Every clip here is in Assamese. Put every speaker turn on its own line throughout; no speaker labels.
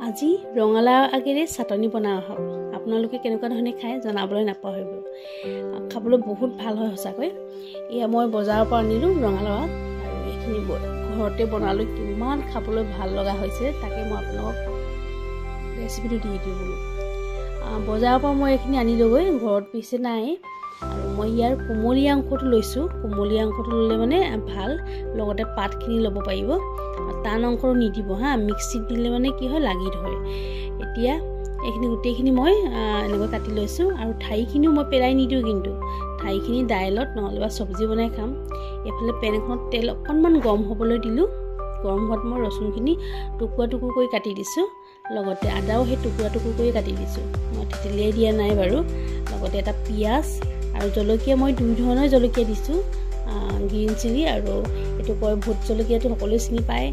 আজি ৰঙালাও আগেৰে চাটনি বনাও হওক আপোনালোকে কেনেকুৱা ধৰণে খায় জনাবলৈ নাপাহৰিব খাবলৈ বহুত ভাল হয় সঁচাকৈ এয়া মই বজাৰৰ পৰা আনিলোঁ ৰঙালাও আগ আৰু এইখিনি ঘৰতে বনালোঁ কিমান খাবলৈ ভাল লগা হৈছে তাকে মই আপোনালোকক ৰেচিপিটো দি দিওঁ বোলো বজাৰৰ পৰা মই এইখিনি আনিলোগৈ ঘৰত পিছে নাই আৰু মই ইয়াৰ কোমলীয়া অংশটো লৈছোঁ কোমলীয়া অংশটো ল'লে মানে ভাল লগতে পাতখিনি ল'ব পাৰিব টান অংশটো নিদিব হা মিক্সিত দিলে মানে কি হয় লাগি ধৰে এতিয়া এইখিনি গোটেইখিনি মই এনেকৈ কাটি লৈছোঁ আৰু ঠাইখিনিও মই পেলাই নিদিওঁ কিন্তু ঠাইখিনি দাইলত নহ'লে বা চব্জি বনাই খাম এইফালে পেন এখনত তেল অকণমান গৰম হ'বলৈ দিলোঁ গৰম হোৱাত মই ৰচুনখিনি টুকুৰা টুকুৰ কৰি কাটি দিছোঁ লগতে আদাও সেই টুকুৰা টুকুৰ কৰি কাটি দিছোঁ মই তেতেলিয়াই দিয়া নাই বাৰু লগতে এটা পিঁয়াজ আৰু জলকীয়া মই দুই ধৰণৰ জলকীয়া দিছোঁ গ্ৰীণ চিলি আৰু এইটো কয় ভোট জলকীয়াটো সকলোৱে চিনি পায়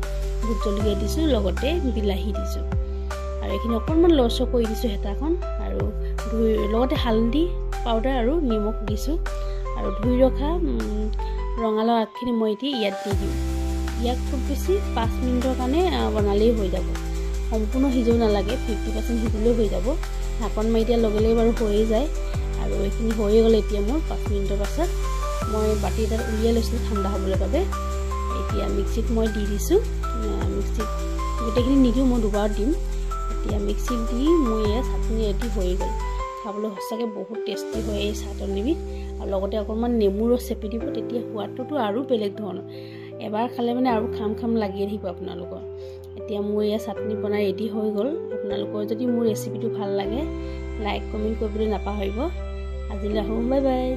ভোট জলকীয়া দিছোঁ লগতে বিলাহী দিছোঁ আৰু এইখিনি অকণমান লৰচৰ কৰি দিছোঁ হেতাখন আৰু লগতে হালধি পাউডাৰ আৰু নিমখ দিছোঁ আৰু ধুই ৰখা ৰঙালাও আগখিনি মই এতিয়া ইয়াত দি দিওঁ ইয়াক খুব বেছি 5 মিনিটৰ কাৰণে বনালেই হৈ যাব সম্পূৰ্ণ সিজো নালাগে 50% সিজিলেও হৈ যাব ঢাকন মাৰি দিয়া লগে লগে বাৰু হৈয়ে যায় আৰু এইখিনি হৈয়ে গ'লে এতিয়া মোৰ 5 মিনিটৰ পাছত মই বাটি এটাত উলিয়াই লৈছিলোঁ ঠাণ্ডা হ'বলৈ বাবে এতিয়া মিক্সিত মই দি দিছোঁ মিক্সিত গোটেইখিনি নিদিওঁ মই দুবাৰ দিম এতিয়া মিক্সিত দি মই এয়া চাটনি ৰেডি হৈ গ'ল খাবলৈ সঁচাকৈ বহুত টেষ্টি হয় এই চাটনিবিধ আৰু লগতে অকণমান নেমু ৰস চেপি দিব তেতিয়া সোৱাদটোতো আৰু বেলেগ ধৰণৰ এবাৰ খালে মানে আৰু খাম লাগিয়ে থাকিব আপোনালোকৰ এতিয়া মোৰ এয়া চাটনি বনাই ৰেডি হৈ গ'ল আপোনালোকৰ যদি মোৰ ৰেচিপিটো ভাল লাগে লাইক কমেণ্ট কৰিবলৈ নাপাহৰিব আজিলৈ আহোঁ বাই বাই